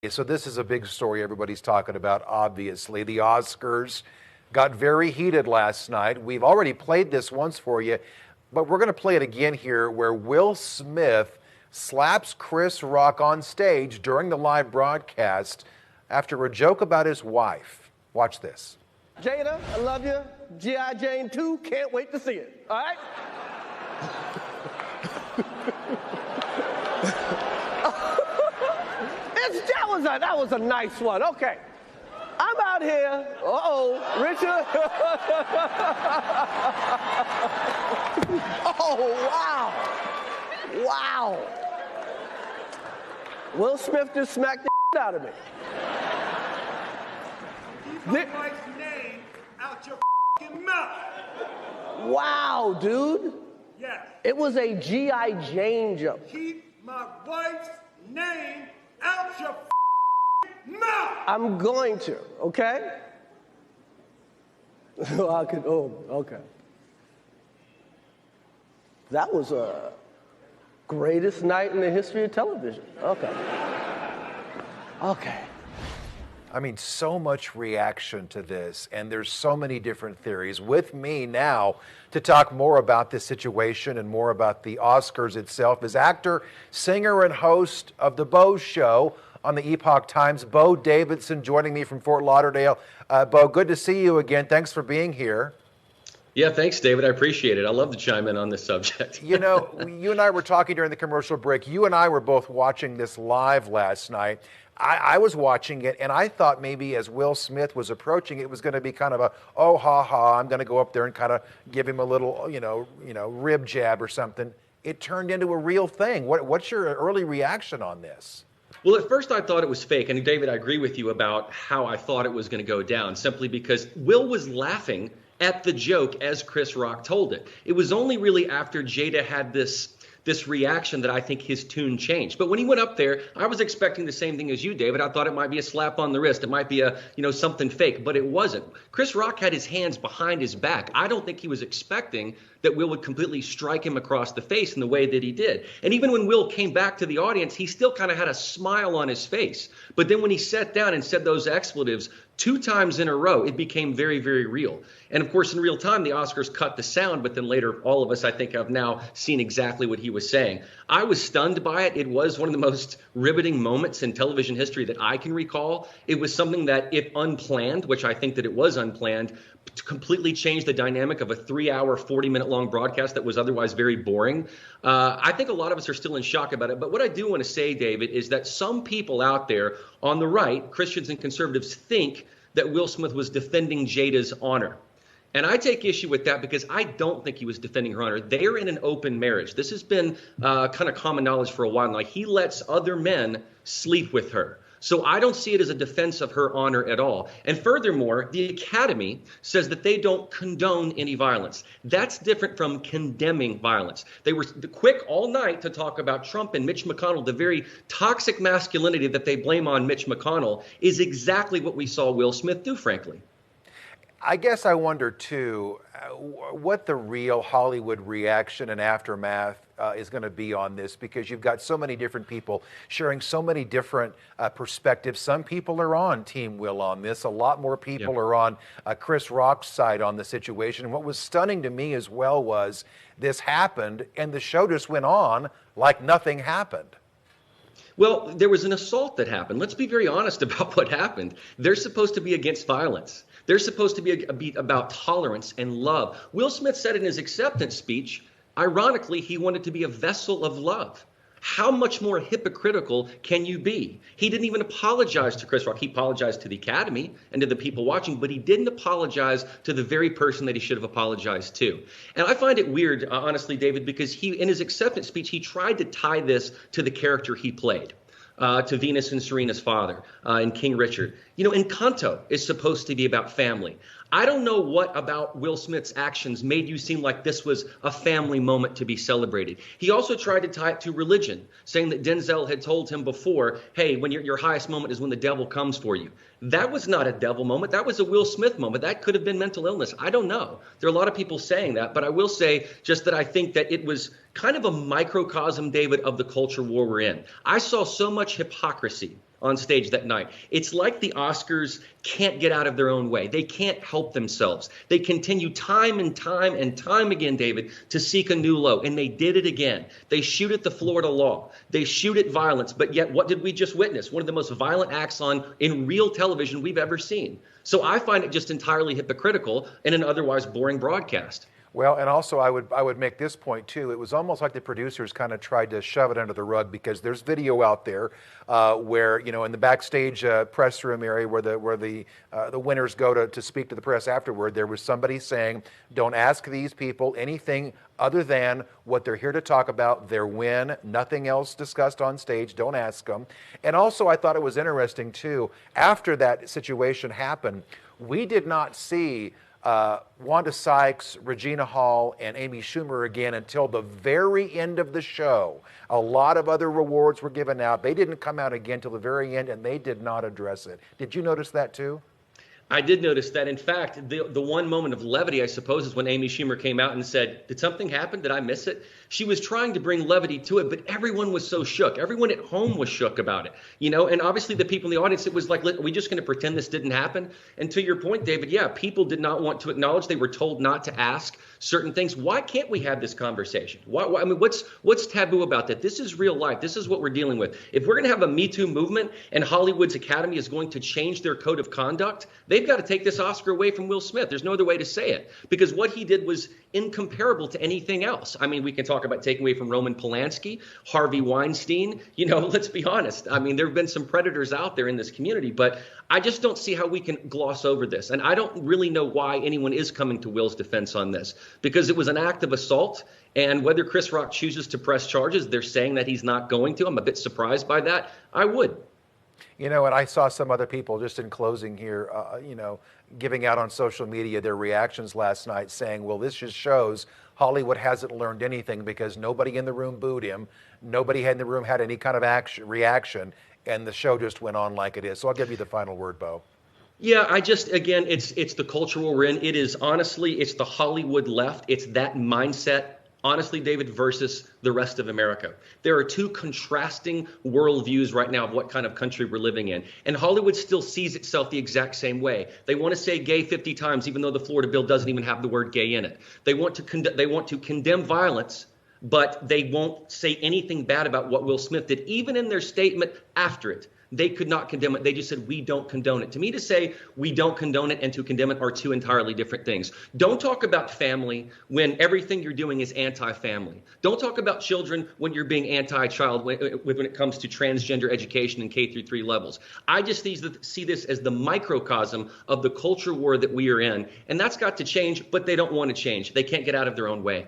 So this is a big story everybody's talking about, obviously. The Oscars got very heated last night. We've already played this once for you, but we're going to play it again here, where Will Smith slaps Chris Rock on stage during the live broadcast after a joke about his wife. Watch this. Jada, I love you. G.I. Jane 2, can't wait to see it. All right? That was a nice one. Okay. I'm out here. Richard. Oh, wow. Wow. Will Smith just smacked the out of me. Keep my wife's name out your f***ing mouth. Wow, dude. Yes. It was a G.I. Jane joke. Keep my wife's name out your f***ing mouth. I'm going to, okay? Okay. That was a greatest night in the history of television. Okay. Okay. I mean, so much reaction to this, and there's so many different theories. With me now to talk more about this situation and more about the Oscars itself is actor, singer, and host of The Bo Show on the Epoch Times, Bo Davidson, joining me from Fort Lauderdale. Bo, good to see you again. Thanks for being here. Yeah, thanks, David. I appreciate it. I love to chime in on this subject. You know, you and I were talking during the commercial break. You and I were both watching this live last night. I was watching it, and I thought maybe as Will Smith was approaching, it was going to be kind of a, oh, ha, ha, I'm going to go up there and kind of give him a little, rib jab or something. It turned into a real thing. What's your early reaction on this? Well, at first I thought it was fake. And David, I agree with you about how I thought it was going to go down, simply because Will was laughing at the joke as Chris Rock told it. It was only really after Jada had this reaction that I think his tune changed. But when he went up there, I was expecting the same thing as you, David. I thought it might be a slap on the wrist. It might be something fake, but it wasn't. Chris Rock had his hands behind his back. I don't think he was expecting that Will would completely strike him across the face in the way that he did. And even when Will came back to the audience, he still kind of had a smile on his face. But then when he sat down and said those expletives 2 times in a row, it became very, very real. And of course, in real time, the Oscars cut the sound, but then later, all of us, I think, have now seen exactly what he was saying. I was stunned by it. It was one of the most riveting moments in television history that I can recall. It was something that, if unplanned, which I think that it was unplanned, completely changed the dynamic of a 3-hour, 40-minute-long broadcast that was otherwise very boring. I think a lot of us are still in shock about it. But what I do want to say, David, is that some people out there on the right, Christians and conservatives, think that Will Smith was defending Jada's honor. And I take issue with that because I don't think he was defending her honor. They're in an open marriage. This has been kind of common knowledge for a while now. He lets other men sleep with her. So I don't see it as a defense of her honor at all. And furthermore, the Academy says that they don't condone any violence. That's different from condemning violence. They were quick all night to talk about Trump and Mitch McConnell. The very toxic masculinity that they blame on Mitch McConnell is exactly what we saw Will Smith do, frankly. I guess I wonder, too, what the real Hollywood reaction and aftermath is going to be on this, because you've got so many different people sharing so many different perspectives. Some people are on Team Will on this. A lot more people are on Chris Rock's side on the situation. And what was stunning to me as well was this happened and the show just went on like nothing happened. Well, there was an assault that happened. Let's be very honest about what happened. They're supposed to be against violence. They're supposed to be about tolerance and love. Will Smith said in his acceptance speech, ironically, he wanted to be a vessel of love. How much more hypocritical can you be? He didn't even apologize to Chris Rock. He apologized to the Academy and to the people watching, but he didn't apologize to the very person that he should have apologized to. And I find it weird, honestly, David, because in his acceptance speech, he tried to tie this to the character he played. To Venus and Serena's father and King Richard. Encanto is supposed to be about family. I don't know what about Will Smith's actions made you seem like this was a family moment to be celebrated. He also tried to tie it to religion, saying that Denzel had told him before, hey, when your highest moment is when the devil comes for you. That was not a devil moment. That was a Will Smith moment. That could have been mental illness. I don't know. There are a lot of people saying that, but I will say just that I think that it was kind of a microcosm, David, of the culture war we're in. I saw so much hypocrisy on stage that night. It's like the Oscars can't get out of their own way. They can't help themselves. They continue time and time and time again, David, to seek a new low. And they did it again. They shoot at the Florida law. They shoot at violence. But yet, what did we just witness? One of the most violent acts in real television we've ever seen. So I find it just entirely hypocritical in an otherwise boring broadcast. Well, and also I would make this point too. It was almost like the producers kind of tried to shove it under the rug, because there's video out there where, you know, in the backstage press room area where the winners go to speak to the press afterward, there was somebody saying, "Don't ask these people anything other than what they're here to talk about, their win, nothing else discussed on stage, don't ask them." And also I thought it was interesting too, after that situation happened, we did not see Wanda Sykes, Regina Hall, and Amy Schumer again until the very end of the show. A lot of other rewards were given out. They didn't come out again till the very end, and they did not address it. Did you notice that too? I did notice that. In fact, the one moment of levity, I suppose, is when Amy Schumer came out and said, "Did something happen? Did I miss it?" She was trying to bring levity to it, but everyone was so shook. Everyone at home was shook about it, you know, and obviously the people in the audience, it was like, are we just going to pretend this didn't happen? And to your point, David, yeah, people did not want to acknowledge. They were told not to ask certain things. Why can't we have this conversation? Why I mean, what's taboo about that? This is real life. This is what we're dealing with. If we're going to have a Me Too movement and Hollywood's Academy is going to change their code of conduct, they've got to take this Oscar away from Will Smith. There's no other way to say it, because what he did was incomparable to anything else. I mean, we can talk about taking away from Roman Polanski, Harvey Weinstein. You know, let's be honest. I mean, there have been some predators out there in this community, but I just don't see how we can gloss over this. And I don't really know why anyone is coming to Will's defense on this, because it was an act of assault. And whether Chris Rock chooses to press charges, they're saying that he's not going to. I'm a bit surprised by that. I would. You know, and I saw some other people, just in closing here, you know, giving out on social media their reactions last night, saying, well, this just shows Hollywood hasn't learned anything, because nobody in the room booed him. Nobody in the room had any kind of reaction, and the show just went on like it is. So I'll give you the final word, Bo. Yeah, again, it's the culture we're in. It is, honestly, it's the Hollywood left. It's that mindset, honestly, David, versus the rest of America. There are two contrasting worldviews right now of what kind of country we're living in. And Hollywood still sees itself the exact same way. They want to say gay 50 times, even though the Florida bill doesn't even have the word gay in it. They want to condemn violence, but they won't say anything bad about what Will Smith did, even in their statement after it. They could not condemn it. They just said, we don't condone it. To me, to say we don't condone it and to condemn it are two entirely different things. Don't talk about family when everything you're doing is anti-family. Don't talk about children when you're being anti-child when it comes to transgender education in K through 3 levels. I just see this as the microcosm of the culture war that we are in. And that's got to change, but they don't want to change. They can't get out of their own way.